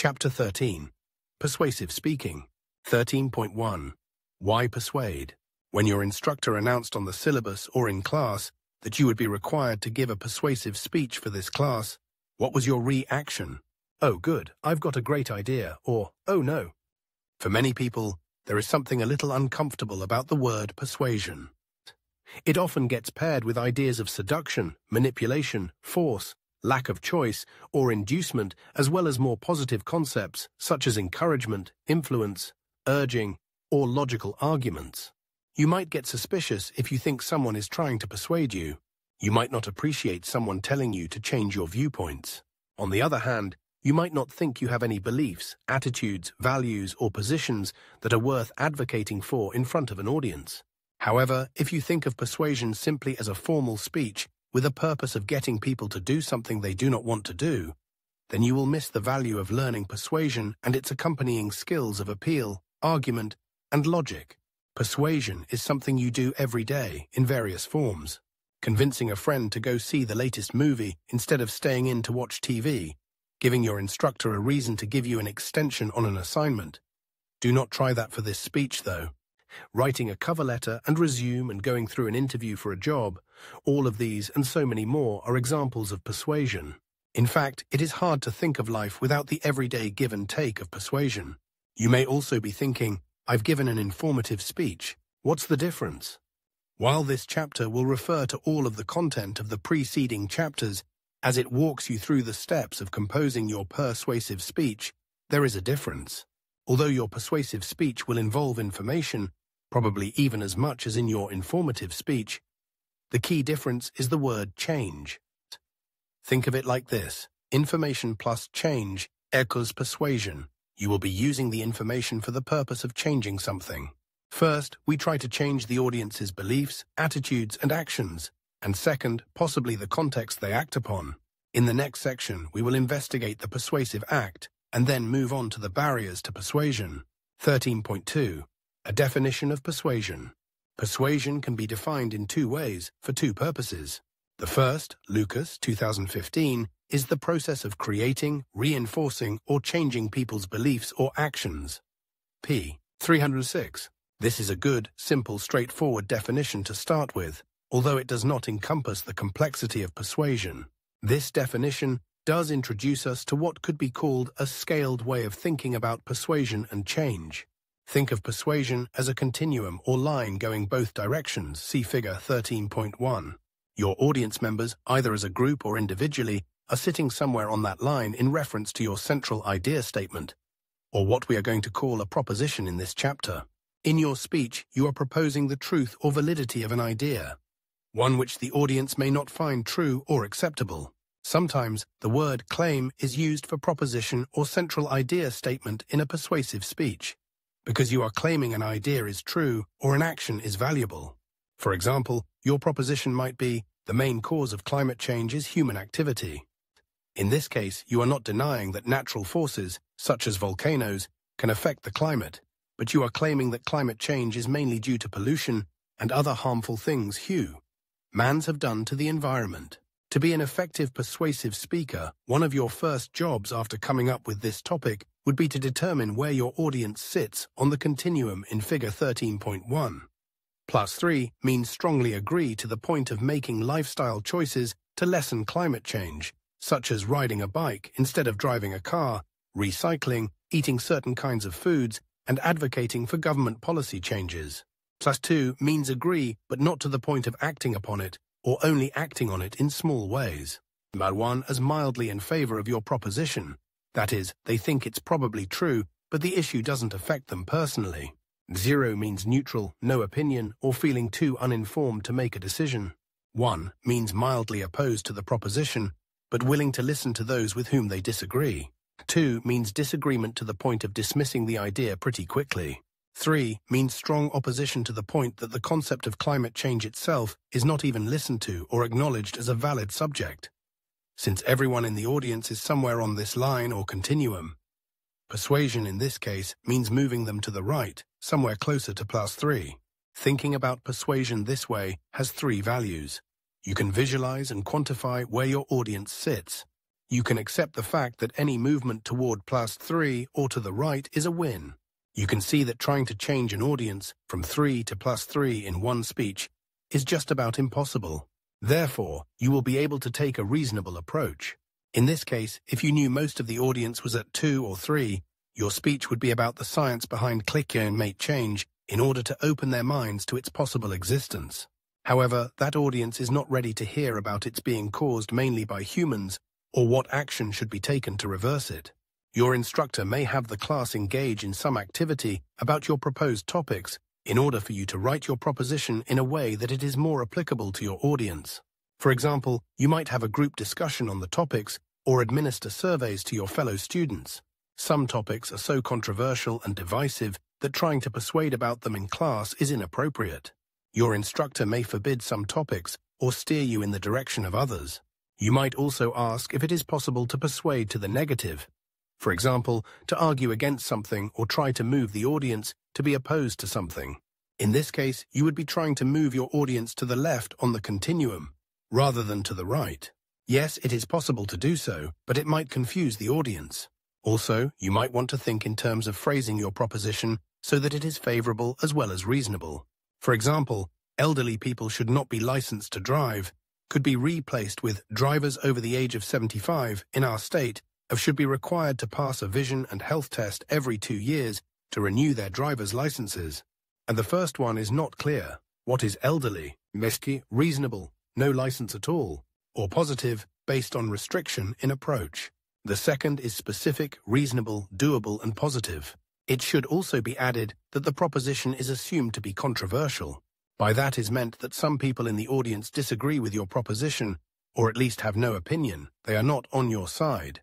Chapter 13. Persuasive Speaking. 13.1. Why persuade? When your instructor announced on the syllabus or in class that you would be required to give a persuasive speech for this class, what was your reaction? Oh, good, I've got a great idea, or, oh no. For many people, there is something a little uncomfortable about the word persuasion. It often gets paired with ideas of seduction, manipulation, force, lack of choice, or inducement, as well as more positive concepts such as encouragement, influence, urging, or logical arguments. You might get suspicious if you think someone is trying to persuade you. You might not appreciate someone telling you to change your viewpoints. On the other hand, you might not think you have any beliefs, attitudes, values, or positions that are worth advocating for in front of an audience. However, if you think of persuasion simply as a formal speech with a purpose of getting people to do something they do not want to do, then you will miss the value of learning persuasion and its accompanying skills of appeal, argument, and logic. Persuasion is something you do every day in various forms. Convincing a friend to go see the latest movie instead of staying in to watch TV, giving your instructor a reason to give you an extension on an assignment. Do not try that for this speech, though. Writing a cover letter and resume and going through an interview for a job, all of these and so many more are examples of persuasion. In fact, it is hard to think of life without the everyday give and take of persuasion. You may also be thinking, I've given an informative speech. What's the difference? While this chapter will refer to all of the content of the preceding chapters as it walks you through the steps of composing your persuasive speech, there is a difference. Although your persuasive speech will involve information, probably even as much as in your informative speech, the key difference is the word change. Think of it like this: information plus change equals persuasion. You will be using the information for the purpose of changing something. First, we try to change the audience's beliefs, attitudes, and actions, and second, possibly the context they act upon. In the next section, we will investigate the persuasive act, and then move on to the barriers to persuasion. 13.2. A definition of persuasion. Persuasion can be defined in two ways, for two purposes. The first, Lucas, 2015, is the process of creating, reinforcing, or changing people's beliefs or actions. p. 306. This is a good, simple, straightforward definition to start with, although it does not encompass the complexity of persuasion. This definition does introduce us to what could be called a scaled way of thinking about persuasion and change. Think of persuasion as a continuum or line going both directions, see figure 13.1. Your audience members, either as a group or individually, are sitting somewhere on that line in reference to your central idea statement, or what we are going to call a proposition in this chapter. In your speech, you are proposing the truth or validity of an idea, one which the audience may not find true or acceptable. Sometimes, the word claim is used for proposition or central idea statement in a persuasive speech, because you are claiming an idea is true or an action is valuable. For example, your proposition might be, the main cause of climate change is human activity. In this case, you are not denying that natural forces, such as volcanoes, can affect the climate, but you are claiming that climate change is mainly due to pollution and other harmful things humans have done to the environment. To be an effective persuasive speaker, one of your first jobs after coming up with this topic would be to determine where your audience sits on the continuum in figure 13.1. +3 means strongly agree to the point of making lifestyle choices to lessen climate change, such as riding a bike instead of driving a car, recycling, eating certain kinds of foods, and advocating for government policy changes. +2 means agree, but not to the point of acting upon it, or only acting on it in small ways. +1 as mildly in favor of your proposition. That is, they think it's probably true, but the issue doesn't affect them personally. 0 means neutral, no opinion, or feeling too uninformed to make a decision. 1 means mildly opposed to the proposition, but willing to listen to those with whom they disagree. 2 means disagreement to the point of dismissing the idea pretty quickly. 3 means strong opposition to the point that the concept of climate change itself is not even listened to or acknowledged as a valid subject. Since everyone in the audience is somewhere on this line or continuum, persuasion in this case means moving them to the right, somewhere closer to +3. Thinking about persuasion this way has 3 values. You can visualize and quantify where your audience sits. you can accept the fact that any movement toward +3 or to the right is a win. You can see that trying to change an audience from 3 to +3 in one speech is just about impossible. Therefore, you will be able to take a reasonable approach. In this case, if you knew most of the audience was at 2 or 3, your speech would be about the science behind click and make change in order to open their minds to its possible existence. However, that audience is not ready to hear about its being caused mainly by humans or what action should be taken to reverse it. Your instructor may have the class engage in some activity about your proposed topics in order for you to write your proposition in a way that it is more applicable to your audience. For example, you might have a group discussion on the topics or administer surveys to your fellow students. Some topics are so controversial and divisive that trying to persuade about them in class is inappropriate. Your instructor may forbid some topics or steer you in the direction of others. You might also ask if it is possible to persuade to the negative. For example, to argue against something or try to move the audience to be opposed to something. In this case, you would be trying to move your audience to the left on the continuum, rather than to the right. Yes, it is possible to do so, but it might confuse the audience. Also, you might want to think in terms of phrasing your proposition so that it is favorable as well as reasonable. For example, elderly people should not be licensed to drive could be replaced with drivers over the age of 75 in our state should be required to pass a vision and health test every 2 years to renew their driver's licenses. And the first one is not clear. What is elderly, mesky, reasonable, no license at all, or positive, based on restriction in approach? The second is specific, reasonable, doable, and positive. It should also be added that the proposition is assumed to be controversial. By that is meant that some people in the audience disagree with your proposition, or at least have no opinion. They are not on your side.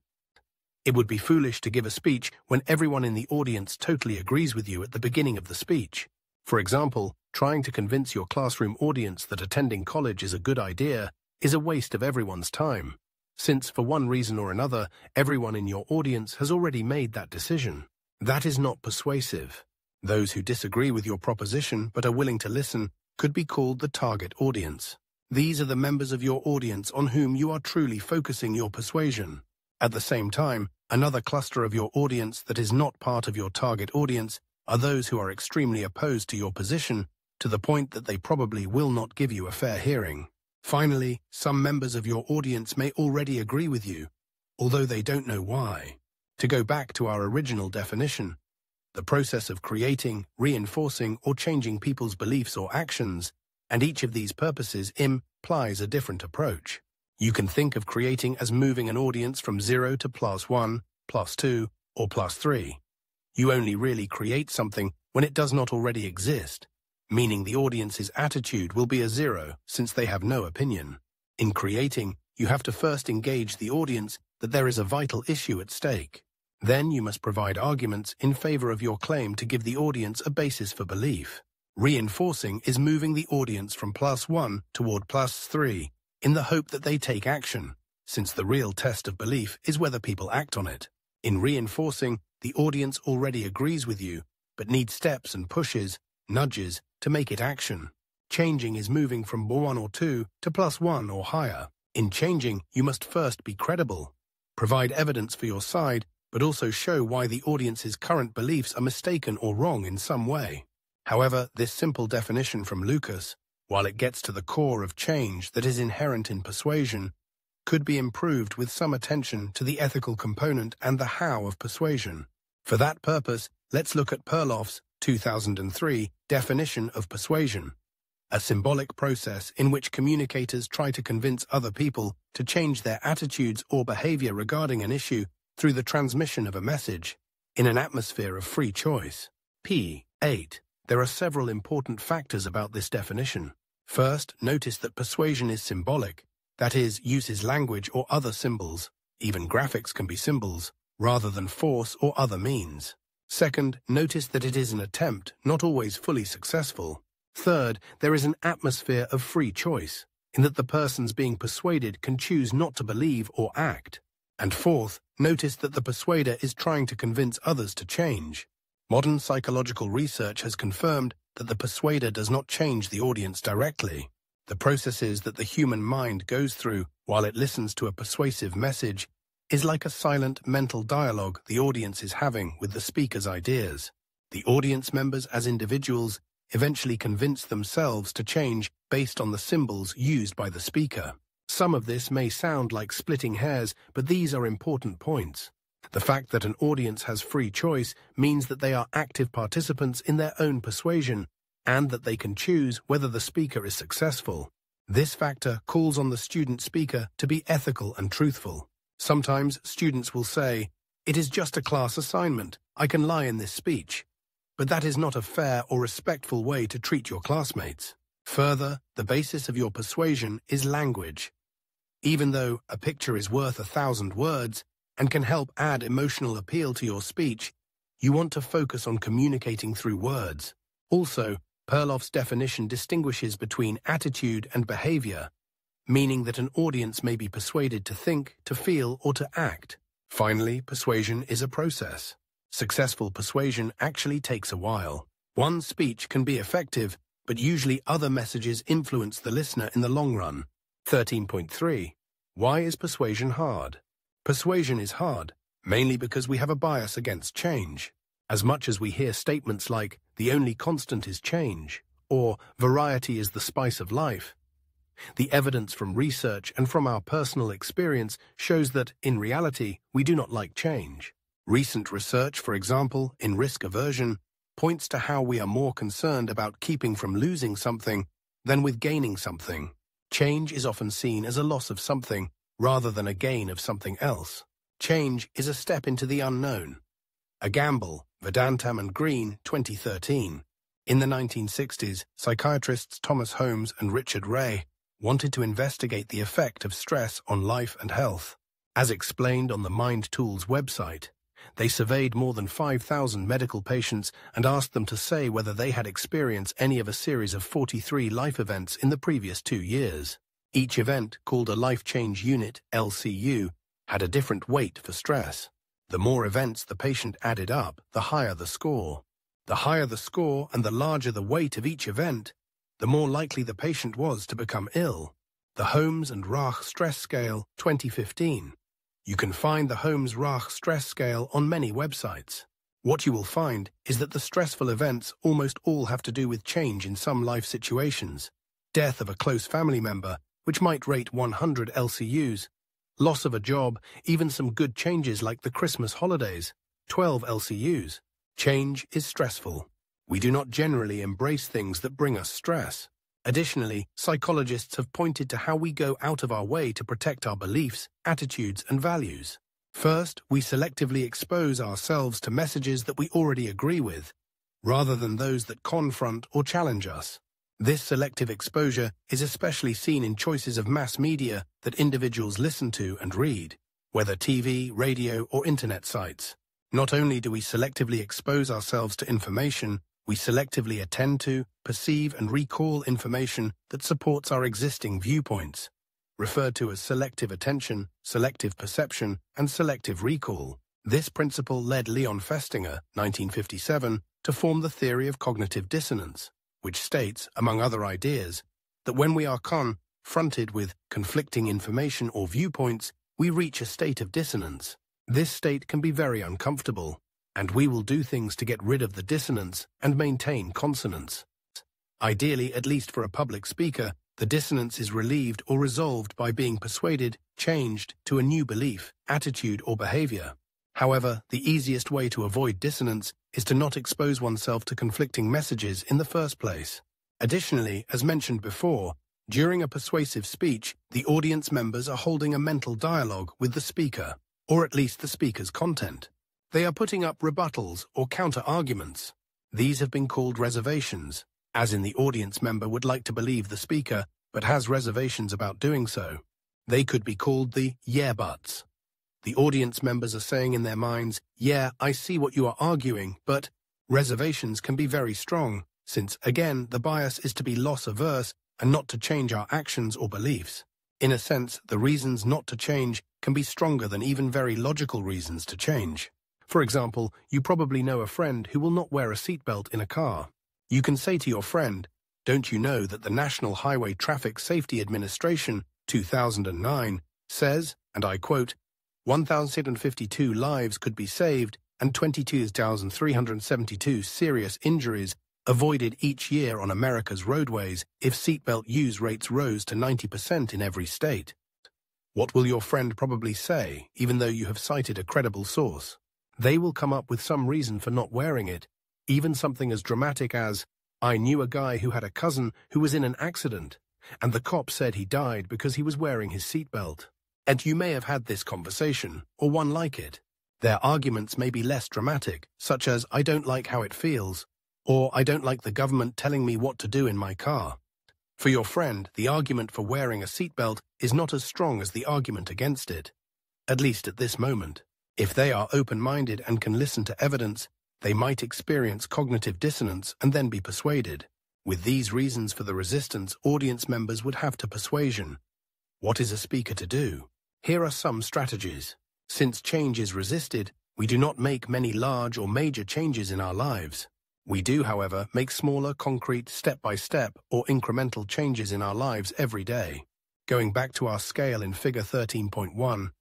It would be foolish to give a speech when everyone in the audience totally agrees with you at the beginning of the speech. For example, trying to convince your classroom audience that attending college is a good idea is a waste of everyone's time, since for one reason or another, everyone in your audience has already made that decision. That is not persuasive. Those who disagree with your proposition but are willing to listen could be called the target audience. These are the members of your audience on whom you are truly focusing your persuasion. At the same time, another cluster of your audience that is not part of your target audience are those who are extremely opposed to your position to the point that they probably will not give you a fair hearing. Finally, some members of your audience may already agree with you, although they don't know why. To go back to our original definition, the process of creating, reinforcing, or changing people's beliefs or actions, and each of these purposes implies a different approach. You can think of creating as moving an audience from 0 to +1, +2, or +3. You only really create something when it does not already exist, meaning the audience's attitude will be a 0 since they have no opinion. In creating, you have to first engage the audience that there is a vital issue at stake. Then you must provide arguments in favor of your claim to give the audience a basis for belief. Reinforcing is moving the audience from +1 toward +3 in the hope that they take action, since the real test of belief is whether people act on it. In reinforcing, the audience already agrees with you, but needs steps and pushes, nudges, to make it action. Changing is moving from 1 or 2 to +1 or higher. In changing, you must first be credible, provide evidence for your side, but also show why the audience's current beliefs are mistaken or wrong in some way. However, this simple definition from Lucas, while it gets to the core of change that is inherent in persuasion, could be improved with some attention to the ethical component and the how of persuasion. For that purpose, let's look at Perloff's 2003 definition of persuasion, a symbolic process in which communicators try to convince other people to change their attitudes or behavior regarding an issue through the transmission of a message in an atmosphere of free choice. p. 8. There are several important factors about this definition. First, notice that persuasion is symbolic, that is, uses language or other symbols, even graphics can be symbols, rather than force or other means. Second, notice that it is an attempt, not always fully successful. Third, there is an atmosphere of free choice, in that the persons being persuaded can choose not to believe or act. And fourth, notice that the persuader is trying to convince others to change. Modern psychological research has confirmed that the persuader does not change the audience directly. The processes that the human mind goes through while it listens to a persuasive message is like a silent mental dialogue the audience is having with the speaker's ideas. The audience members as individuals eventually convince themselves to change based on the symbols used by the speaker. Some of this may sound like splitting hairs, but these are important points. The fact that an audience has free choice means that they are active participants in their own persuasion and that they can choose whether the speaker is successful. This factor calls on the student speaker to be ethical and truthful. Sometimes students will say, "It is just a class assignment. I can lie in this speech." But that is not a fair or respectful way to treat your classmates. Further, the basis of your persuasion is language. Even though a picture is worth 1,000 words and can help add emotional appeal to your speech, you want to focus on communicating through words. Also, Perloff's definition distinguishes between attitude and behavior, meaning that an audience may be persuaded to think, to feel, or to act. Finally, persuasion is a process. Successful persuasion actually takes a while. One speech can be effective, but usually other messages influence the listener in the long run. 13.3. Why is persuasion hard? Persuasion is hard, mainly because we have a bias against change. As much as we hear statements like, "The only constant is change," or "Variety is the spice of life," the evidence from research and from our personal experience shows that, in reality, we do not like change. Recent research, for example, in risk aversion, points to how we are more concerned about keeping from losing something than with gaining something. Change is often seen as a loss of something rather than a gain of something else. Change is a step into the unknown. A gamble, Vedantam and Green, 2013. In the 1960s, psychiatrists Thomas Holmes and Richard Ray wanted to investigate the effect of stress on life and health. As explained on the Mind Tools website, they surveyed more than 5,000 medical patients and asked them to say whether they had experienced any of a series of 43 life events in the previous 2 years. Each event, called a Life Change Unit, LCU, had a different weight for stress. The more events the patient added up, the higher the score. The higher the score and the larger the weight of each event, the more likely the patient was to become ill. The Holmes and Rach Stress Scale, 2015. You can find the Holmes-Rach Stress Scale on many websites. What you will find is that the stressful events almost all have to do with change in some life situations. Death of a close family member, which might rate 100 LCUs. Loss of a job, even some good changes like the Christmas holidays, 12 LCUs. Change is stressful. We do not generally embrace things that bring us stress. Additionally, psychologists have pointed to how we go out of our way to protect our beliefs, attitudes, and values. First, we selectively expose ourselves to messages that we already agree with, rather than those that confront or challenge us. This selective exposure is especially seen in choices of mass media that individuals listen to and read, whether TV, radio, or internet sites. Not only do we selectively expose ourselves to information, we selectively attend to, perceive, and recall information that supports our existing viewpoints, referred to as selective attention, selective perception, and selective recall. This principle led Leon Festinger, 1957, to form the theory of cognitive dissonance, which states, among other ideas, that when we are confronted with conflicting information or viewpoints, we reach a state of dissonance. This state can be very uncomfortable, and we will do things to get rid of the dissonance and maintain consonance. Ideally, at least for a public speaker, the dissonance is relieved or resolved by being persuaded, changed to a new belief, attitude, or behavior. However, the easiest way to avoid dissonance is to not expose oneself to conflicting messages in the first place. Additionally, as mentioned before, during a persuasive speech, the audience members are holding a mental dialogue with the speaker, or at least the speaker's content. They are putting up rebuttals or counter-arguments. These have been called reservations, as in the audience member would like to believe the speaker, but has reservations about doing so. They could be called the yeah buts. The audience members are saying in their minds, "Yeah, I see what you are arguing, but..." Reservations can be very strong, since, again, the bias is to be loss-averse and not to change our actions or beliefs. In a sense, the reasons not to change can be stronger than even very logical reasons to change. For example, you probably know a friend who will not wear a seatbelt in a car. You can say to your friend, "Don't you know that the National Highway Traffic Safety Administration, 2009, says," and I quote, 1,652 lives could be saved and 22,372 serious injuries avoided each year on America's roadways if seatbelt use rates rose to 90% in every state. What will your friend probably say, even though you have cited a credible source? They will come up with some reason for not wearing it, even something as dramatic as, "I knew a guy who had a cousin who was in an accident, and the cop said he died because he was wearing his seatbelt." And you may have had this conversation, or one like it. Their arguments may be less dramatic, such as, "I don't like how it feels," or "I don't like the government telling me what to do in my car." For your friend, the argument for wearing a seatbelt is not as strong as the argument against it, at least at this moment. If they are open-minded and can listen to evidence, they might experience cognitive dissonance and then be persuaded. With these reasons for the resistance, audience members would have to persuasion. What is a speaker to do? Here are some strategies. Since change is resisted, we do not make many large or major changes in our lives. We do, however, make smaller, concrete, step-by-step or incremental changes in our lives every day. Going back to our scale in Figure 13.1,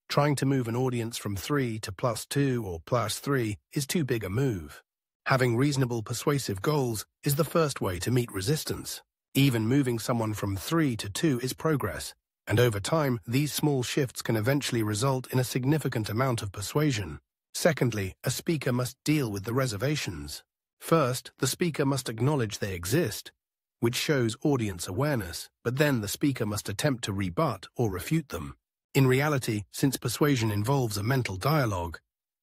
trying to move an audience from 3 to +2 or +3 is too big a move. Having reasonable persuasive goals is the first way to meet resistance. Even moving someone from 3 to 2 is progress, and over time, these small shifts can eventually result in a significant amount of persuasion. Secondly, a speaker must deal with the reservations. First, the speaker must acknowledge they exist, which shows audience awareness, but then the speaker must attempt to rebut or refute them. In reality, since persuasion involves a mental dialogue,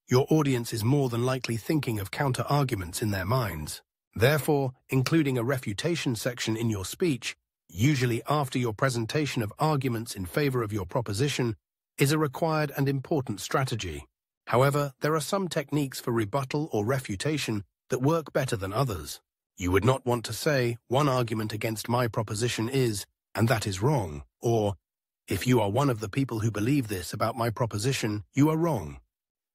your audience is more than likely thinking of counter-arguments in their minds. Therefore, including a refutation section in your speech, usually after your presentation of arguments in favor of your proposition, is a required and important strategy. However, there are some techniques for rebuttal or refutation that work better than others. You would not want to say, "One argument against my proposition is, and that is wrong," or, "If you are one of the people who believe this about my proposition, you are wrong."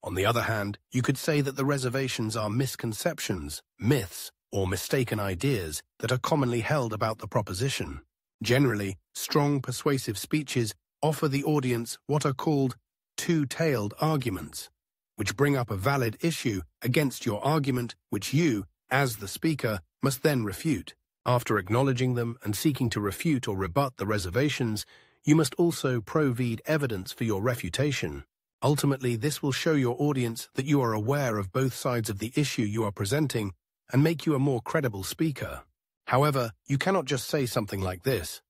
On the other hand, you could say that the reservations are misconceptions, myths, or mistaken ideas that are commonly held about the proposition. Generally, strong persuasive speeches offer the audience what are called two-tailed arguments, which bring up a valid issue against your argument, which you, as the speaker, must then refute. After acknowledging them and seeking to refute or rebut the reservations, you must also provide evidence for your refutation. Ultimately, this will show your audience that you are aware of both sides of the issue you are presenting and make you a more credible speaker. However, you cannot just say something like this.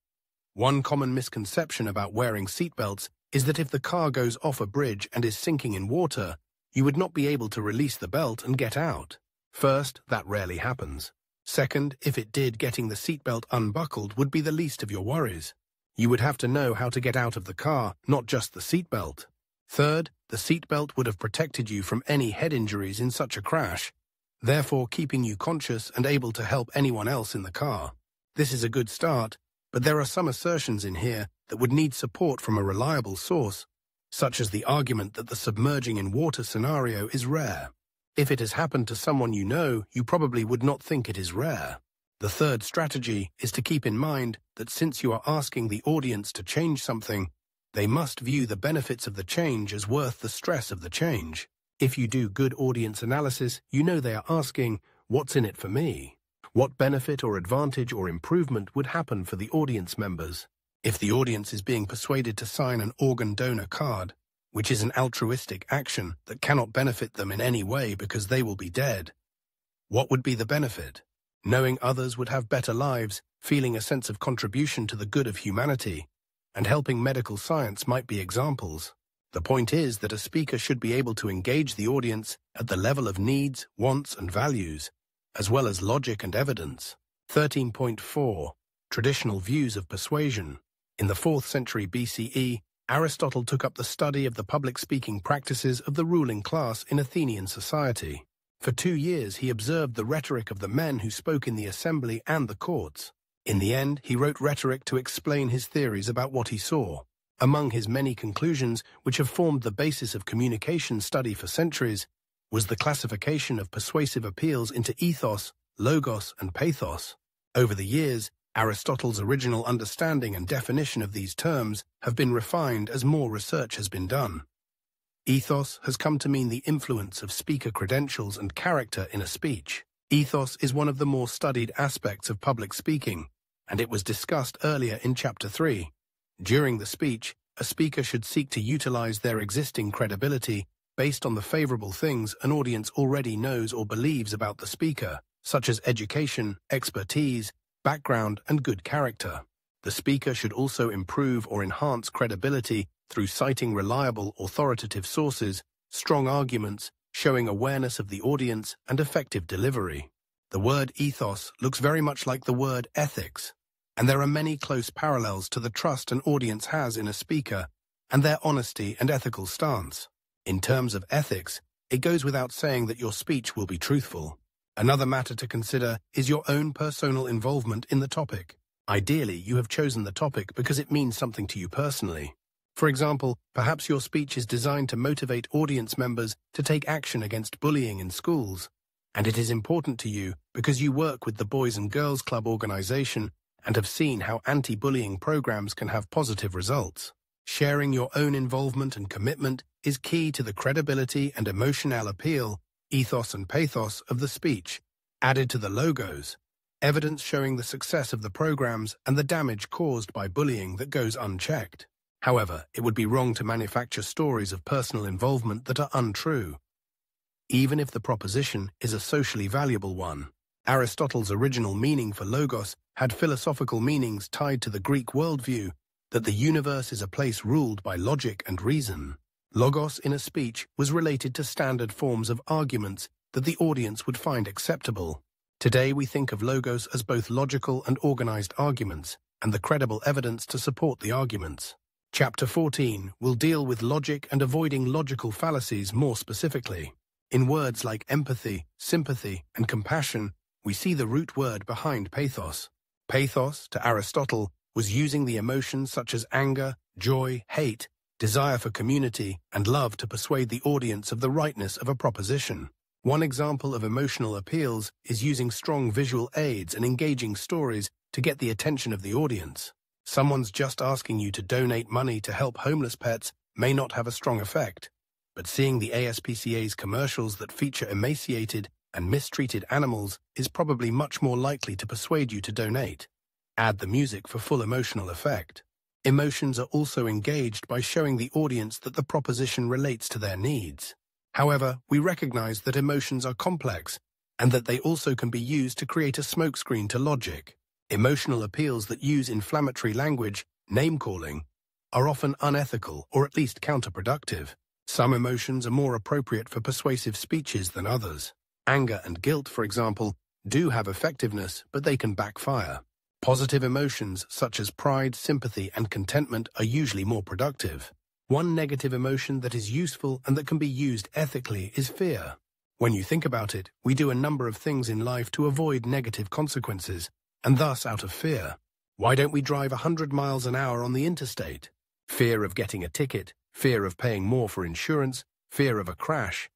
One common misconception about wearing seatbelts is that if the car goes off a bridge and is sinking in water, you would not be able to release the belt and get out. First, that rarely happens. Second, if it did, getting the seatbelt unbuckled would be the least of your worries. You would have to know how to get out of the car, not just the seatbelt. Third, the seatbelt would have protected you from any head injuries in such a crash, therefore keeping you conscious and able to help anyone else in the car. This is a good start, but there are some assertions in here that would need support from a reliable source, such as the argument that the submerging in water scenario is rare. If it has happened to someone you know, you probably would not think it is rare. The third strategy is to keep in mind that since you are asking the audience to change something, they must view the benefits of the change as worth the stress of the change. If you do good audience analysis, you know they are asking, "What's in it for me?" What benefit or advantage or improvement would happen for the audience members? If the audience is being persuaded to sign an organ donor card, which is an altruistic action that cannot benefit them in any way because they will be dead, what would be the benefit? Knowing others would have better lives, feeling a sense of contribution to the good of humanity, and helping medical science might be examples. The point is that a speaker should be able to engage the audience at the level of needs, wants, and values, as well as logic and evidence. 13.4. Traditional views of persuasion. In the 4th century BCE, Aristotle took up the study of the public speaking practices of the ruling class in Athenian society. For 2 years, he observed the rhetoric of the men who spoke in the assembly and the courts. In the end, he wrote rhetoric to explain his theories about what he saw. Among his many conclusions, which have formed the basis of communication study for centuries, was the classification of persuasive appeals into ethos, logos, and pathos. Over the years, Aristotle's original understanding and definition of these terms have been refined as more research has been done. Ethos has come to mean the influence of speaker credentials and character in a speech. Ethos is one of the more studied aspects of public speaking, and it was discussed earlier in Chapter 3. During the speech, a speaker should seek to utilize their existing credibility based on the favorable things an audience already knows or believes about the speaker, such as education, expertise, background, and good character. The speaker should also improve or enhance credibility through citing reliable, authoritative sources, strong arguments, showing awareness of the audience, and effective delivery. The word ethos looks very much like the word ethics, and there are many close parallels to the trust an audience has in a speaker and their honesty and ethical stance. In terms of ethics, it goes without saying that your speech will be truthful. Another matter to consider is your own personal involvement in the topic. Ideally, you have chosen the topic because it means something to you personally. For example, perhaps your speech is designed to motivate audience members to take action against bullying in schools, and it is important to you because you work with the Boys and Girls Club organization and have seen how anti-bullying programs can have positive results. Sharing your own involvement and commitment is key to the credibility and emotional appeal, ethos and pathos of the speech, added to the logos, evidence showing the success of the programs and the damage caused by bullying that goes unchecked. However, it would be wrong to manufacture stories of personal involvement that are untrue, even if the proposition is a socially valuable one. Aristotle's original meaning for logos had philosophical meanings tied to the Greek worldview that the universe is a place ruled by logic and reason. Logos in a speech was related to standard forms of arguments that the audience would find acceptable. Today we think of logos as both logical and organized arguments, and the credible evidence to support the arguments. Chapter 14 will deal with logic and avoiding logical fallacies more specifically. In words like empathy, sympathy, and compassion, we see the root word behind pathos. Pathos, to Aristotle, was using the emotions such as anger, joy, hate, desire for community, and love to persuade the audience of the rightness of a proposition. One example of emotional appeals is using strong visual aids and engaging stories to get the attention of the audience. Someone's just asking you to donate money to help homeless pets may not have a strong effect, but seeing the ASPCA's commercials that feature emaciated and mistreated animals is probably much more likely to persuade you to donate. Add the music for full emotional effect. Emotions are also engaged by showing the audience that the proposition relates to their needs. However, we recognize that emotions are complex and that they also can be used to create a smokescreen to logic. Emotional appeals that use inflammatory language, name-calling, are often unethical or at least counterproductive. Some emotions are more appropriate for persuasive speeches than others. Anger and guilt, for example, do have effectiveness, but they can backfire. Positive emotions such as pride, sympathy, and contentment are usually more productive. One negative emotion that is useful and that can be used ethically is fear. When you think about it, we do a number of things in life to avoid negative consequences, and thus out of fear. Why don't we drive 100 miles an hour on the interstate? Fear of getting a ticket, fear of paying more for insurance, fear of a crash,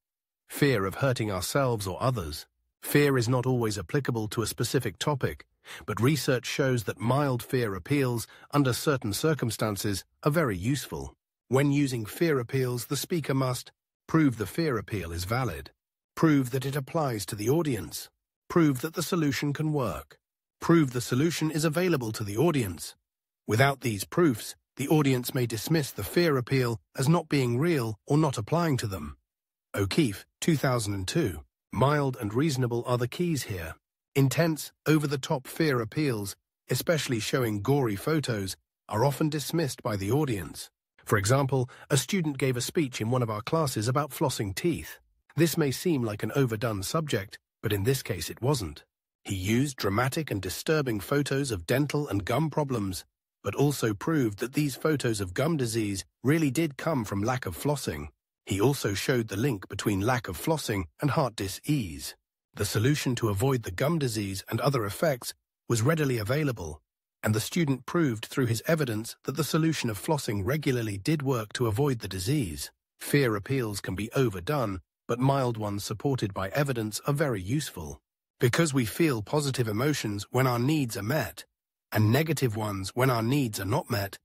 fear of hurting ourselves or others. Fear is not always applicable to a specific topic, but research shows that mild fear appeals under certain circumstances are very useful. When using fear appeals, the speaker must prove the fear appeal is valid, prove that it applies to the audience, prove that the solution can work, prove the solution is available to the audience. Without these proofs, the audience may dismiss the fear appeal as not being real or not applying to them. O'Keefe, 2002. Mild and reasonable are the keys here. Intense, over-the-top fear appeals, especially showing gory photos, are often dismissed by the audience. For example, a student gave a speech in one of our classes about flossing teeth. This may seem like an overdone subject, but in this case it wasn't. He used dramatic and disturbing photos of dental and gum problems, but also proved that these photos of gum disease really did come from lack of flossing. He also showed the link between lack of flossing and heart disease. The solution to avoid the gum disease and other effects was readily available, and the student proved through his evidence that the solution of flossing regularly did work to avoid the disease. Fear appeals can be overdone, but mild ones supported by evidence are very useful. Because we feel positive emotions when our needs are met, and negative ones when our needs are not met,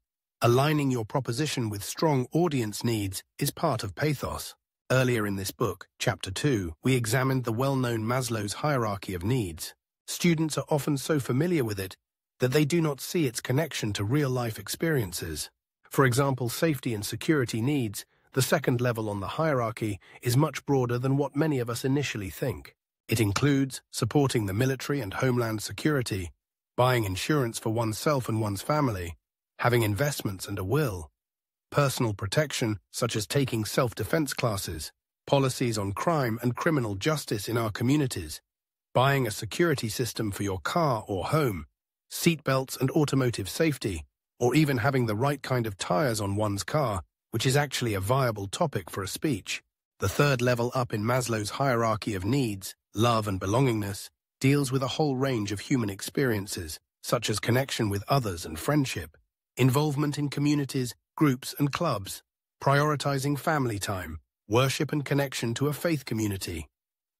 Aligning your proposition with strong audience needs is part of pathos. Earlier in this book, Chapter 2, we examined the well-known Maslow's hierarchy of needs. Students are often so familiar with it that they do not see its connection to real-life experiences. For example, safety and security needs, the second level on the hierarchy, is much broader than what many of us initially think. It includes supporting the military and homeland security, buying insurance for oneself and one's family, having investments and a will, personal protection such as taking self-defense classes, policies on crime and criminal justice in our communities, buying a security system for your car or home, seat belts and automotive safety, or even having the right kind of tires on one's car, which is actually a viable topic for a speech. The third level up in Maslow's hierarchy of needs, love and belongingness, deals with a whole range of human experiences, such as connection with others and friendship, involvement in communities, groups and clubs, prioritizing family time, worship and connection to a faith community,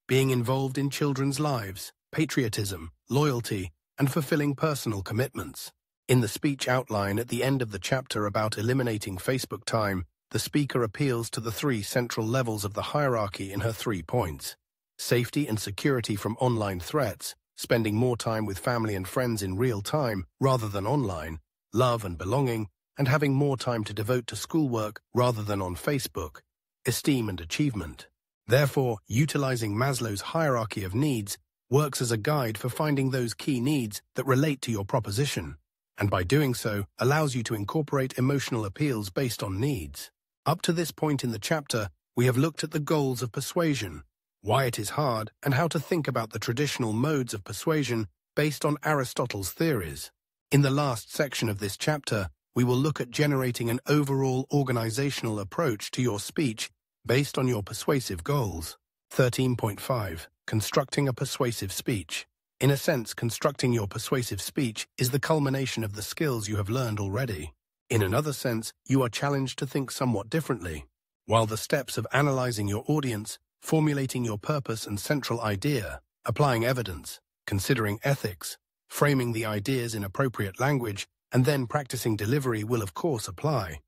being involved in children's lives, patriotism, loyalty, and fulfilling personal commitments. In the speech outline at the end of the chapter about eliminating Facebook time, the speaker appeals to the three central levels of the hierarchy in her 3 points: safety and security from online threats, spending more time with family and friends in real time rather than online, love and belonging, and having more time to devote to schoolwork rather than on Facebook, esteem and achievement. Therefore, utilizing Maslow's hierarchy of needs works as a guide for finding those key needs that relate to your proposition, and by doing so, allows you to incorporate emotional appeals based on needs. Up to this point in the chapter, we have looked at the goals of persuasion, why it is hard, and how to think about the traditional modes of persuasion based on Aristotle's theories. In the last section of this chapter, we will look at generating an overall organizational approach to your speech based on your persuasive goals. 13.5. Constructing a persuasive speech. In a sense, constructing your persuasive speech is the culmination of the skills you have learned already. In another sense, you are challenged to think somewhat differently. While the steps of analyzing your audience, formulating your purpose and central idea, applying evidence, considering ethics, framing the ideas in appropriate language, and then practicing delivery will of course apply,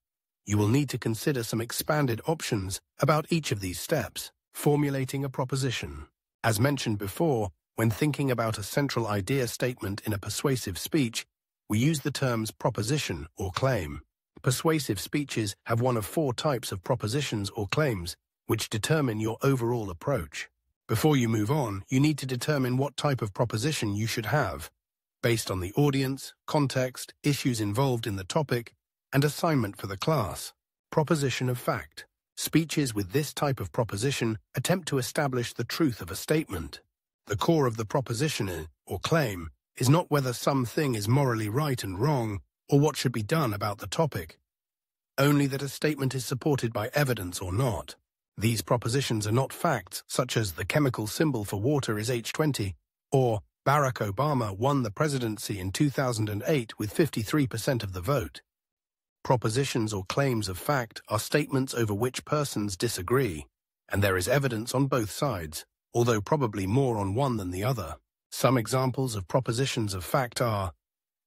you will need to consider some expanded options about each of these steps. Formulating a proposition. As mentioned before, when thinking about a central idea statement in a persuasive speech, we use the terms proposition or claim. Persuasive speeches have one of 4 types of propositions or claims, which determine your overall approach. Before you move on, you need to determine what type of proposition you should have, based on the audience, context, issues involved in the topic, and assignment for the class. Proposition of fact. Speeches with this type of proposition attempt to establish the truth of a statement. The core of the proposition or claim is not whether something is morally right and wrong or what should be done about the topic, only that a statement is supported by evidence or not. These propositions are not facts such as the chemical symbol for water is H20 or Barack Obama won the presidency in 2008 with 53% of the vote. Propositions or claims of fact are statements over which persons disagree, and there is evidence on both sides, although probably more on one than the other. Some examples of propositions of fact are: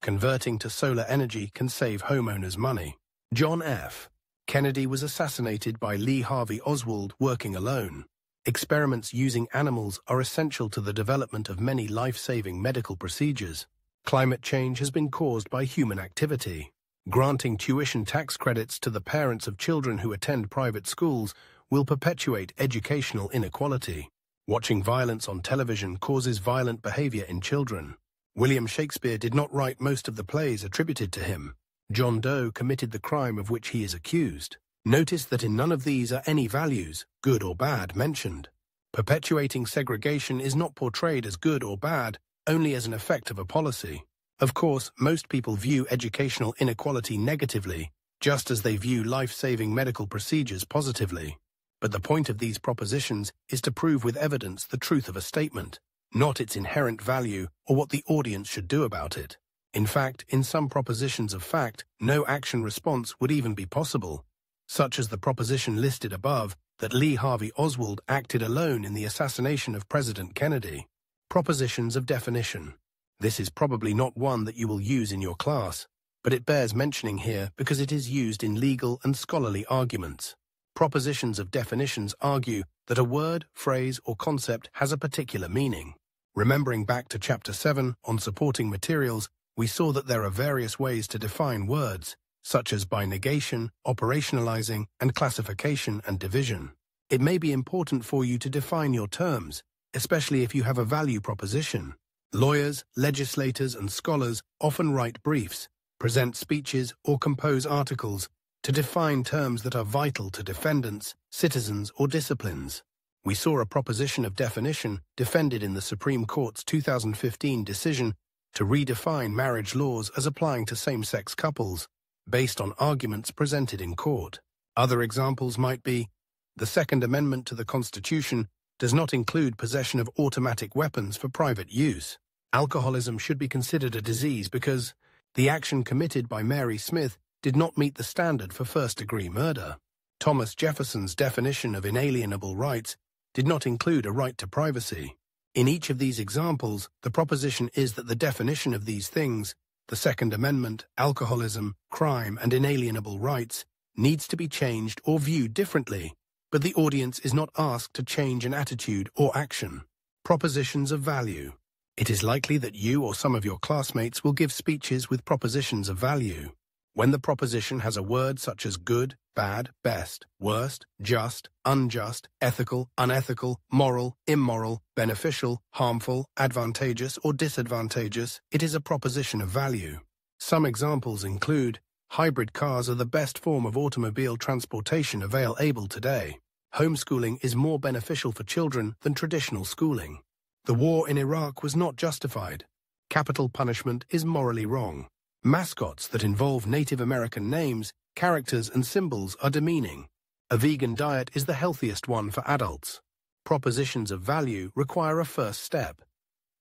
converting to solar energy can save homeowners money. John F. Kennedy was assassinated by Lee Harvey Oswald working alone. Experiments using animals are essential to the development of many life-saving medical procedures. Climate change has been caused by human activity. Granting tuition tax credits to the parents of children who attend private schools will perpetuate educational inequality. Watching violence on television causes violent behavior in children. William Shakespeare did not write most of the plays attributed to him. John Doe committed the crime of which he is accused. Notice that in none of these are any values, good or bad, mentioned. Perpetuating segregation is not portrayed as good or bad, only as an effect of a policy. Of course, most people view educational inequality negatively, just as they view life-saving medical procedures positively. But the point of these propositions is to prove with evidence the truth of a statement, not its inherent value or what the audience should do about it. In fact, in some propositions of fact, no action response would even be possible, such as the proposition listed above that Lee Harvey Oswald acted alone in the assassination of President Kennedy. Propositions of definition. This is probably not one that you will use in your class, but it bears mentioning here because it is used in legal and scholarly arguments. Propositions of definitions argue that a word, phrase, or concept has a particular meaning. Remembering back to Chapter 7 on supporting materials, we saw that there are various ways to define words, such as by negation, operationalizing, and classification and division. It may be important for you to define your terms, especially if you have a value proposition. Lawyers, legislators, and scholars often write briefs, present speeches, or compose articles to define terms that are vital to defendants, citizens, or disciplines. We saw a proposition of definition defended in the Supreme Court's 2015 decision to redefine marriage laws as applying to same-sex couples, based on arguments presented in court. Other examples might be, the Second Amendment to the Constitution does not include possession of automatic weapons for private use. Alcoholism should be considered a disease because the action committed by Mary Smith did not meet the standard for first-degree murder. Thomas Jefferson's definition of inalienable rights did not include a right to privacy. In each of these examples, the proposition is that the definition of these things, the Second Amendment, alcoholism, crime, and inalienable rights, needs to be changed or viewed differently, but the audience is not asked to change an attitude or action. Propositions of value. It is likely that you or some of your classmates will give speeches with propositions of value. When the proposition has a word such as good, bad, best, worst, just, unjust, ethical, unethical, moral, immoral, beneficial, harmful, advantageous, or disadvantageous, it is a proposition of value. Some examples include, hybrid cars are the best form of automobile transportation available today. Homeschooling is more beneficial for children than traditional schooling. The war in Iraq was not justified. Capital punishment is morally wrong. Mascots that involve Native American names, characters, and symbols are demeaning. A vegan diet is the healthiest one for adults. Propositions of value require a first step.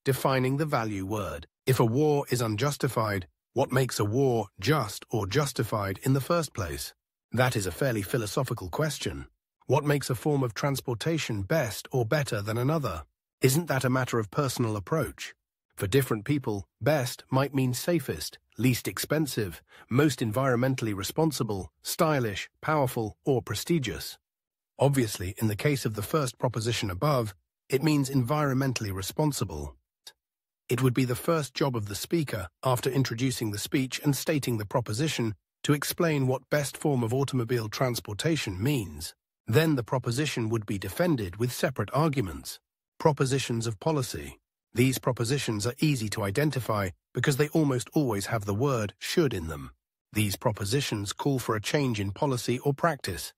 Defining the value word. If a war is unjustified, what makes a war just or justified in the first place? That is a fairly philosophical question. What makes a form of transportation best or better than another? Isn't that a matter of personal approach? For different people, best might mean safest, least expensive, most environmentally responsible, stylish, powerful, or prestigious. Obviously, in the case of the first proposition above, it means environmentally responsible. It would be the first job of the speaker, after introducing the speech and stating the proposition, to explain what best form of automobile transportation means. Then the proposition would be defended with separate arguments. Propositions of policy. These propositions are easy to identify because they almost always have the word should in them. These propositions call for a change in policy or practice,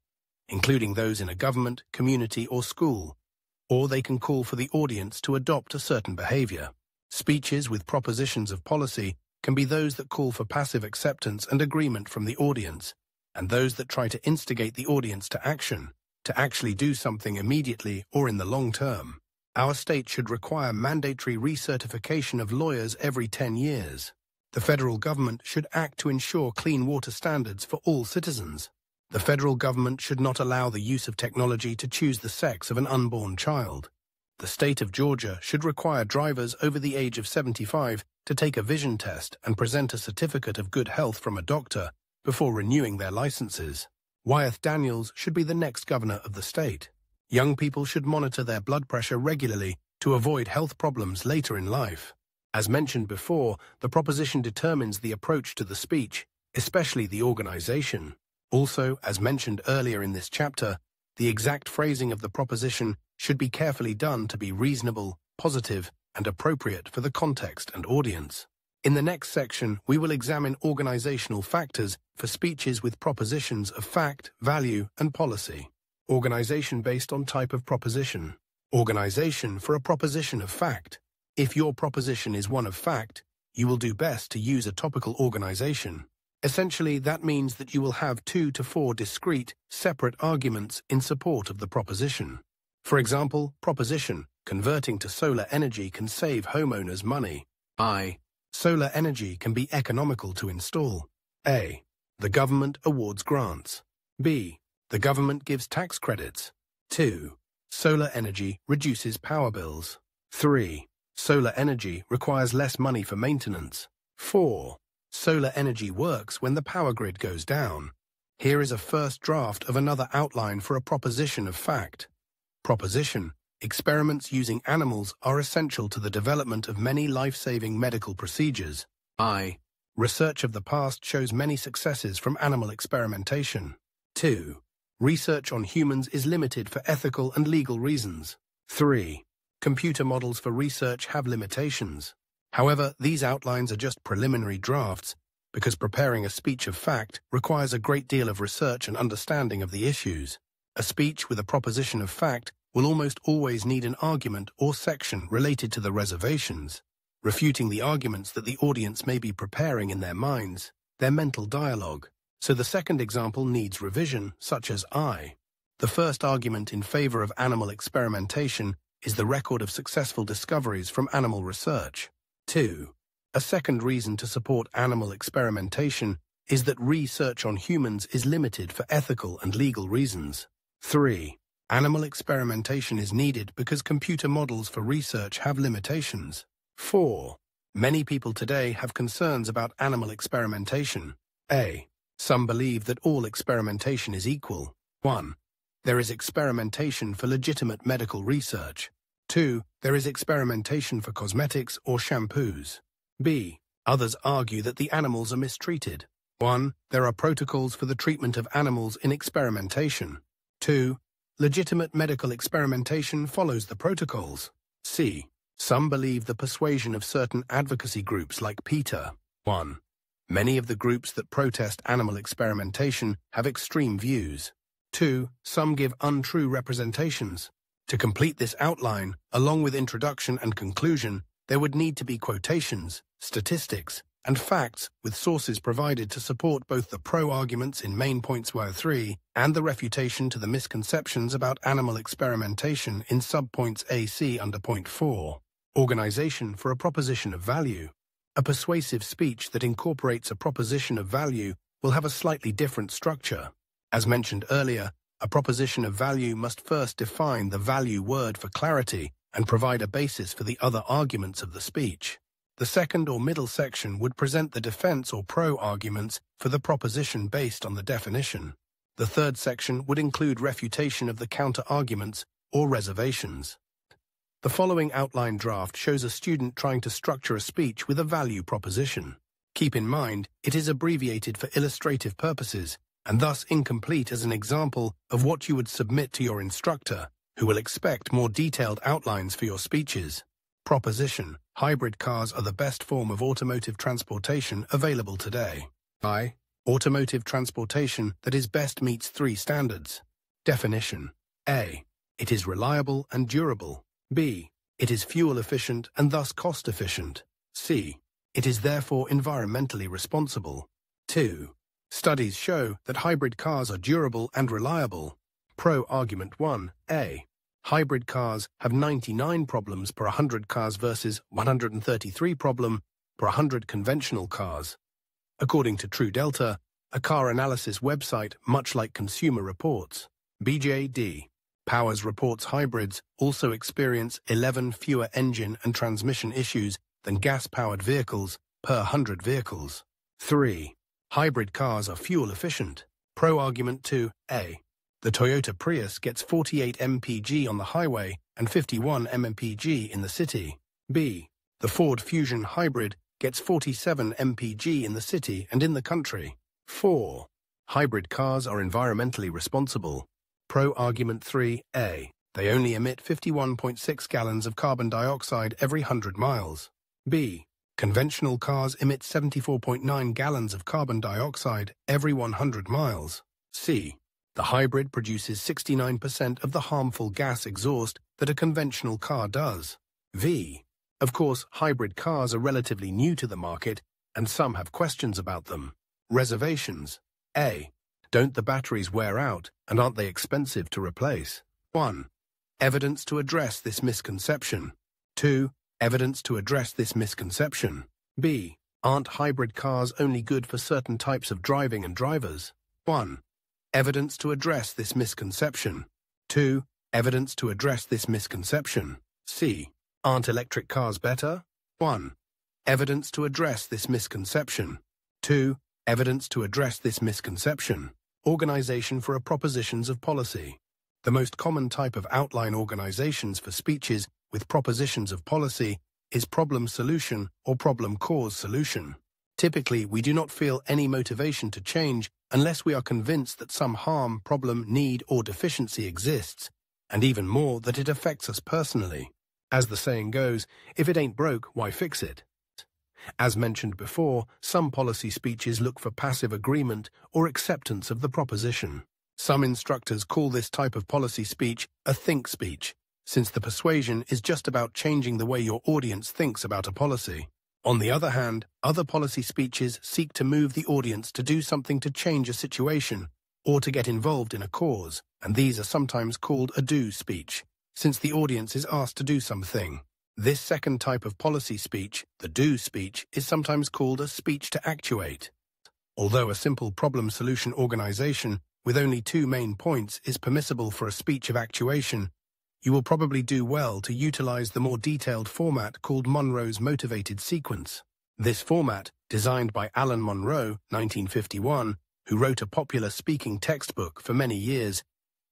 including those in a government, community, or school, or they can call for the audience to adopt a certain behavior. Speeches with propositions of policy can be those that call for passive acceptance and agreement from the audience, and those that try to instigate the audience to action, to actually do something immediately or in the long term. Our state should require mandatory recertification of lawyers every 10 years. The federal government should act to ensure clean water standards for all citizens. The federal government should not allow the use of technology to choose the sex of an unborn child. The state of Georgia should require drivers over the age of 75 to take a vision test and present a certificate of good health from a doctor before renewing their licenses. Wyeth Daniels should be the next governor of the state. Young people should monitor their blood pressure regularly to avoid health problems later in life. As mentioned before, the proposition determines the approach to the speech, especially the organization. Also, as mentioned earlier in this chapter, the exact phrasing of the proposition should be carefully done to be reasonable, positive, and appropriate for the context and audience. In the next section, we will examine organizational factors for speeches with propositions of fact, value, and policy. Organization based on type of proposition. Organization for a proposition of fact. If your proposition is one of fact, you will do best to use a topical organization. Essentially, that means that you will have 2 to 4 discrete, separate arguments in support of the proposition. For example, proposition, converting to solar energy can save homeowners money. I. Solar energy can be economical to install. A. The government awards grants. B. The government gives tax credits. 2. Solar energy reduces power bills. 3. Solar energy requires less money for maintenance. 4. Solar energy works when the power grid goes down. Here is a first draft of another outline for a proposition of fact. Proposition: experiments using animals are essential to the development of many life-saving medical procedures. Research of the past shows many successes from animal experimentation. 2. Research on humans is limited for ethical and legal reasons. 3. Computer models for research have limitations. However, these outlines are just preliminary drafts because preparing a speech of fact requires a great deal of research and understanding of the issues. A speech with a proposition of fact will almost always need an argument or section related to the reservations, refuting the arguments that the audience may be preparing in their minds, their mental dialogue. So the second example needs revision, such as The first argument in favor of animal experimentation is the record of successful discoveries from animal research. 2. A second reason to support animal experimentation is that research on humans is limited for ethical and legal reasons. 3. Animal experimentation is needed because computer models for research have limitations. 4. Many people today have concerns about animal experimentation. Some believe that all experimentation is equal. 1. There is experimentation for legitimate medical research. 2. There is experimentation for cosmetics or shampoos. Others argue that the animals are mistreated. 1. There are protocols for the treatment of animals in experimentation. 2. Legitimate medical experimentation follows the protocols. Some believe the persuasion of certain advocacy groups like PETA. 1. Many of the groups that protest animal experimentation have extreme views. 2. Some give untrue representations. To complete this outline, along with introduction and conclusion, there would need to be quotations, statistics, and facts with sources provided to support both the pro-arguments in main points 3 and the refutation to the misconceptions about animal experimentation in subpoints AC under point 4. Organization for a proposition of value. A persuasive speech that incorporates a proposition of value will have a slightly different structure. As mentioned earlier, a proposition of value must first define the value word for clarity and provide a basis for the other arguments of the speech. The second or middle section would present the defense or pro-arguments for the proposition based on the definition. The third section would include refutation of the counter-arguments or reservations. The following outline draft shows a student trying to structure a speech with a value proposition. Keep in mind, it is abbreviated for illustrative purposes and thus incomplete as an example of what you would submit to your instructor, who will expect more detailed outlines for your speeches. Proposition: hybrid cars are the best form of automotive transportation available today. Automotive transportation that is best meets 3 standards. Definition: A. It is reliable and durable. B. It is fuel efficient and thus cost efficient. C. It is therefore environmentally responsible. 2. Studies show that hybrid cars are durable and reliable. Pro-argument 1. A. Hybrid cars have 99 problems per 100 cars versus 133 problem per 100 conventional cars. According to True Delta, a car analysis website much like Consumer Reports, BJD, Powers reports hybrids also experience 11 fewer engine and transmission issues than gas-powered vehicles per 100 vehicles. 3. Hybrid cars are fuel efficient. Pro-argument 2A. The Toyota Prius gets 48 mpg on the highway and 51 mpg in the city. B. The Ford Fusion Hybrid gets 47 mpg in the city and in the country. 4. Hybrid cars are environmentally responsible. Pro-argument 3A. They only emit 51.6 gallons of carbon dioxide every 100 miles. B. Conventional cars emit 74.9 gallons of carbon dioxide every 100 miles. C. The hybrid produces 69% of the harmful gas exhaust that a conventional car does. V. Of course, hybrid cars are relatively new to the market, and some have questions about them. Reservations. A. Don't the batteries wear out, and aren't they expensive to replace? 1. Evidence to address this misconception. 2. Evidence to address this misconception. B. Aren't hybrid cars only good for certain types of driving and drivers? 1. Evidence to address this misconception. 2. Evidence to address this misconception. C. Aren't electric cars better? 1. Evidence to address this misconception. 2. Evidence to address this misconception. Organization for a propositions of policy. The most common type of outline organizations for speeches with propositions of policy is problem-solution or problem-cause-solution. Typically, we do not feel any motivation to change unless we are convinced that some harm, problem, need, or deficiency exists, and even more that it affects us personally. As the saying goes, if it ain't broke, why fix it? As mentioned before, some policy speeches look for passive agreement or acceptance of the proposition. Some instructors call this type of policy speech a think speech, since the persuasion is just about changing the way your audience thinks about a policy. On the other hand, other policy speeches seek to move the audience to do something to change a situation or to get involved in a cause, and these are sometimes called a do speech, since the audience is asked to do something. This second type of policy speech, the do speech, is sometimes called a speech to actuate. Although a simple problem-solution organization with only 2 main points is permissible for a speech of actuation, you will probably do well to utilize the more detailed format called Monroe's motivated sequence. This format, designed by Alan Monroe, 1951, who wrote a popular speaking textbook for many years,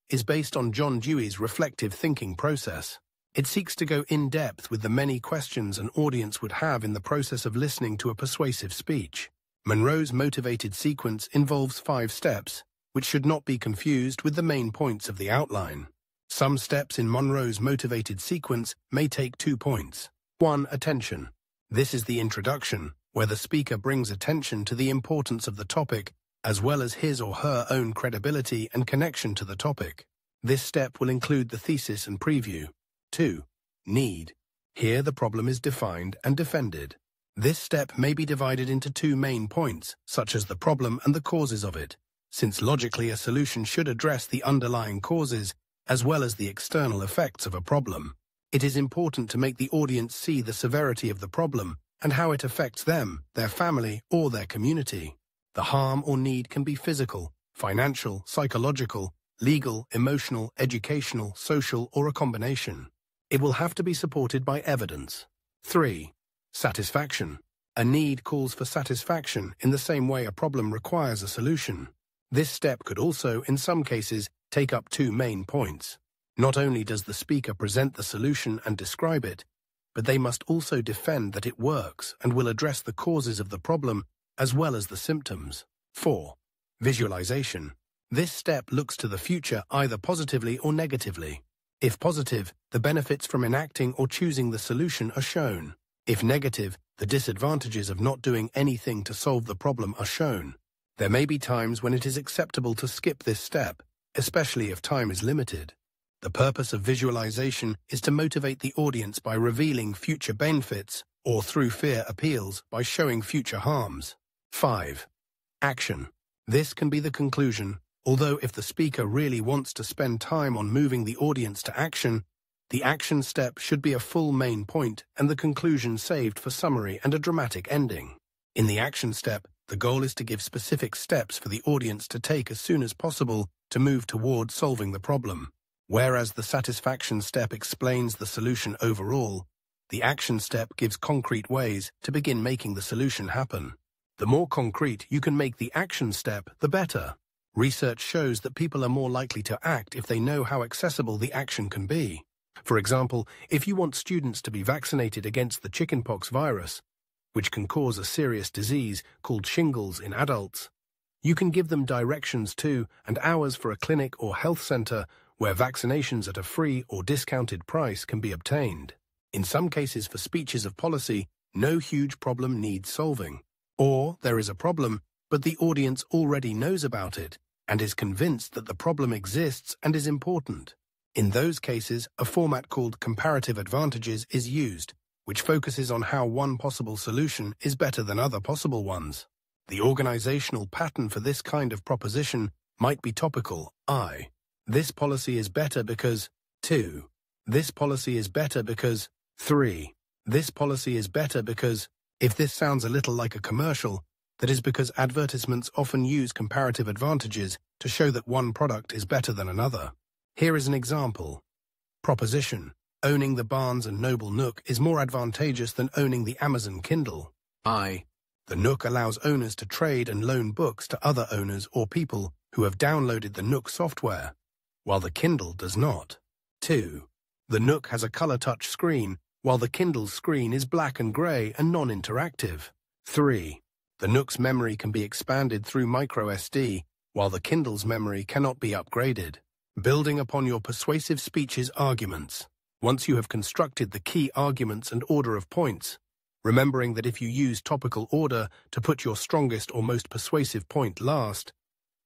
is based on John Dewey's reflective thinking process. It seeks to go in-depth with the many questions an audience would have in the process of listening to a persuasive speech. Monroe's motivated sequence involves 5 steps, which should not be confused with the main points of the outline. Some steps in Monroe's motivated sequence may take 2 points. 1. Attention. This is the introduction, where the speaker brings attention to the importance of the topic, as well as his or her own credibility and connection to the topic. This step will include the thesis and preview. 2. Need. Here the problem is defined and defended. This step may be divided into 2 main points, such as the problem and the causes of it, since logically a solution should address the underlying causes as well as the external effects of a problem. It is important to make the audience see the severity of the problem and how it affects them, their family, or their community. The harm or need can be physical, financial, psychological, legal, emotional, educational, social, or a combination. It will have to be supported by evidence. 3. Satisfaction. A need calls for satisfaction in the same way a problem requires a solution. This step could also, in some cases, take up 2 main points. Not only does the speaker present the solution and describe it, but they must also defend that it works and will address the causes of the problem as well as the symptoms. 4. Visualization. This step looks to the future either positively or negatively. If positive, the benefits from enacting or choosing the solution are shown. If negative, the disadvantages of not doing anything to solve the problem are shown. There may be times when it is acceptable to skip this step, especially if time is limited. The purpose of visualization is to motivate the audience by revealing future benefits or through fear appeals by showing future harms. 5. Action. This can be the conclusion, although if the speaker really wants to spend time on moving the audience to action, the action step should be a full main point and the conclusion saved for summary and a dramatic ending. In the action step, the goal is to give specific steps for the audience to take as soon as possible to move toward solving the problem. Whereas the satisfaction step explains the solution overall, the action step gives concrete ways to begin making the solution happen. The more concrete you can make the action step, the better. Research shows that people are more likely to act if they know how accessible the action can be. For example, if you want students to be vaccinated against the chickenpox virus, which can cause a serious disease called shingles in adults, you can give them directions to and hours for a clinic or health center where vaccinations at a free or discounted price can be obtained. In some cases for speeches of policy, no huge problem needs solving. Or there is a problem, but the audience already knows about it and is convinced that the problem exists and is important. In those cases, a format called comparative advantages is used, which focuses on how one possible solution is better than other possible ones. The organizational pattern for this kind of proposition might be topical. This policy is better because. 2. This policy is better because. 3. This policy is better because. If this sounds a little like a commercial, that is because advertisements often use comparative advantages to show that one product is better than another. Here is an example. Proposition: owning the Barnes & Noble Nook is more advantageous than owning the Amazon Kindle. The Nook allows owners to trade and loan books to other owners or people who have downloaded the Nook software, while the Kindle does not. 2. The Nook has a color touch screen, while the Kindle's screen is black and gray and non-interactive. 3. The Nook's memory can be expanded through microSD, while the Kindle's memory cannot be upgraded. Building upon your persuasive speech's arguments. Once you have constructed the key arguments and order of points, remembering that if you use topical order to put your strongest or most persuasive point last,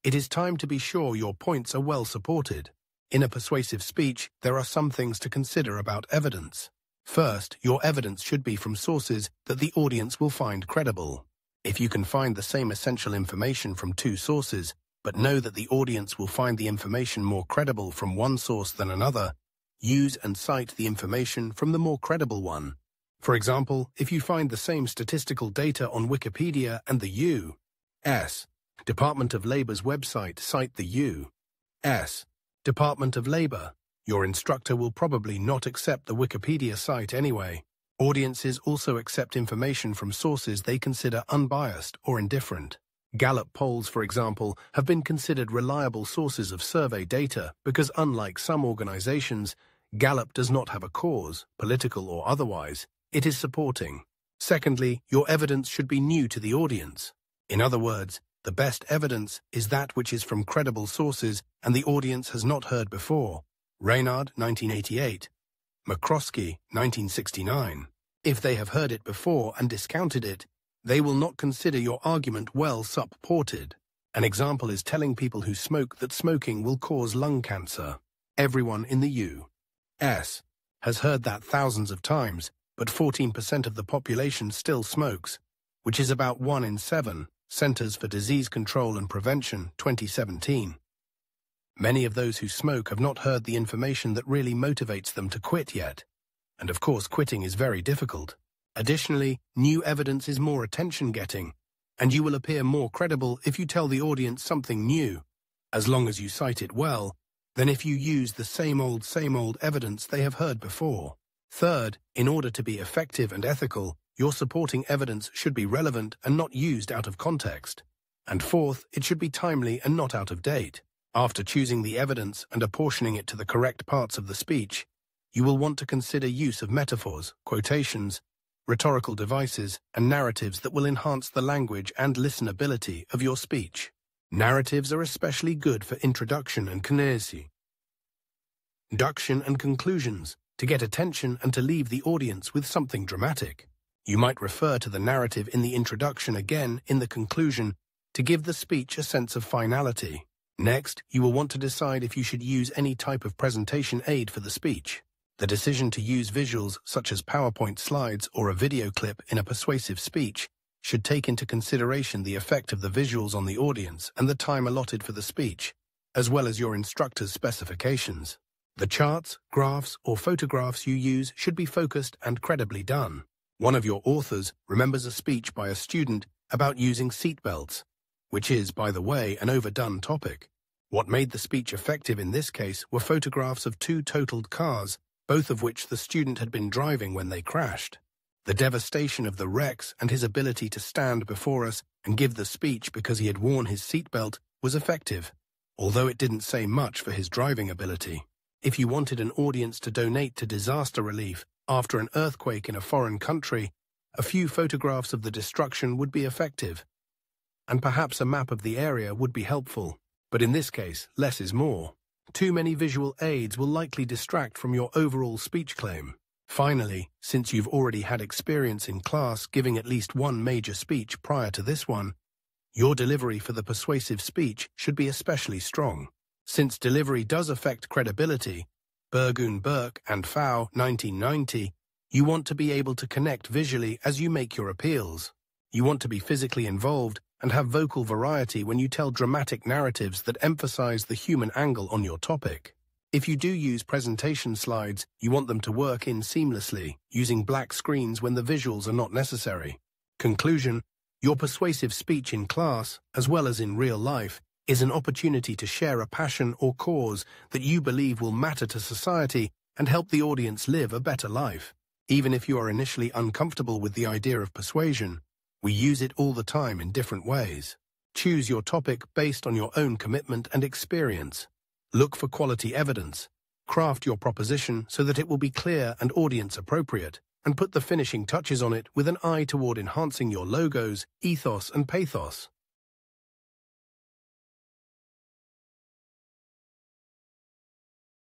it is time to be sure your points are well supported. In a persuasive speech, there are some things to consider about evidence. First, your evidence should be from sources that the audience will find credible. If you can find the same essential information from two sources, but know that the audience will find the information more credible from one source than another, use and cite the information from the more credible one. For example, if you find the same statistical data on Wikipedia and the U.S. Department of Labor's website, cite the U.S. Department of Labor. Your instructor will probably not accept the Wikipedia site anyway. Audiences also accept information from sources they consider unbiased or indifferent. Gallup polls, for example, have been considered reliable sources of survey data because, unlike some organizations, Gallup does not have a cause, political or otherwise, it is supporting. Secondly, your evidence should be new to the audience. In other words, the best evidence is that which is from credible sources and the audience has not heard before. Reynard, 1988. McCroskey, 1969. If they have heard it before and discounted it, they will not consider your argument well supported. An example is telling people who smoke that smoking will cause lung cancer. Everyone in the U.S. has heard that thousands of times, but 14% of the population still smokes, which is about 1 in 7. Centers for Disease Control and Prevention, 2017. Many of those who smoke have not heard the information that really motivates them to quit yet. And of course, quitting is very difficult. Additionally, new evidence is more attention-getting, and you will appear more credible if you tell the audience something new, as long as you cite it well, than if you use the same old evidence they have heard before. Third, in order to be effective and ethical, your supporting evidence should be relevant and not used out of context. And fourth, it should be timely and not out of date. After choosing the evidence and apportioning it to the correct parts of the speech, you will want to consider use of metaphors, quotations, rhetorical devices, and narratives that will enhance the language and listenability of your speech. Narratives are especially good for introduction and conclusions, to get attention and to leave the audience with something dramatic. You might refer to the narrative in the introduction again in the conclusion to give the speech a sense of finality. Next, you will want to decide if you should use any type of presentation aid for the speech. The decision to use visuals such as PowerPoint slides or a video clip in a persuasive speech should take into consideration the effect of the visuals on the audience and the time allotted for the speech, as well as your instructor's specifications. The charts, graphs, or photographs you use should be focused and credibly done. One of your authors remembers a speech by a student about using seatbelts, which is, by the way, an overdone topic. What made the speech effective in this case were photographs of 2 totaled cars, both of which the student had been driving when they crashed. The devastation of the wrecks and his ability to stand before us and give the speech because he had worn his seatbelt was effective, although it didn't say much for his driving ability. If you wanted an audience to donate to disaster relief after an earthquake in a foreign country, a few photographs of the destruction would be effective, and perhaps a map of the area would be helpful. But in this case, less is more. Too many visual aids will likely distract from your overall speech claim. Finally, since you've already had experience in class giving at least one major speech prior to this one, your delivery for the persuasive speech should be especially strong. Since delivery does affect credibility, Burgoon Burke and Pfau, 1990, you want to be able to connect visually as you make your appeals. You want to be physically involved and have vocal variety when you tell dramatic narratives that emphasize the human angle on your topic. If you do use presentation slides, you want them to work in seamlessly, using black screens when the visuals are not necessary. Conclusion: your persuasive speech in class, as well as in real life, is an opportunity to share a passion or cause that you believe will matter to society and help the audience live a better life. Even if you are initially uncomfortable with the idea of persuasion, We use it all the time in different ways. Choose your topic based on your own commitment and experience. Look for quality evidence. Craft your proposition so that it will be clear and audience appropriate, and put the finishing touches on it with an eye toward enhancing your logo's ethos and pathos.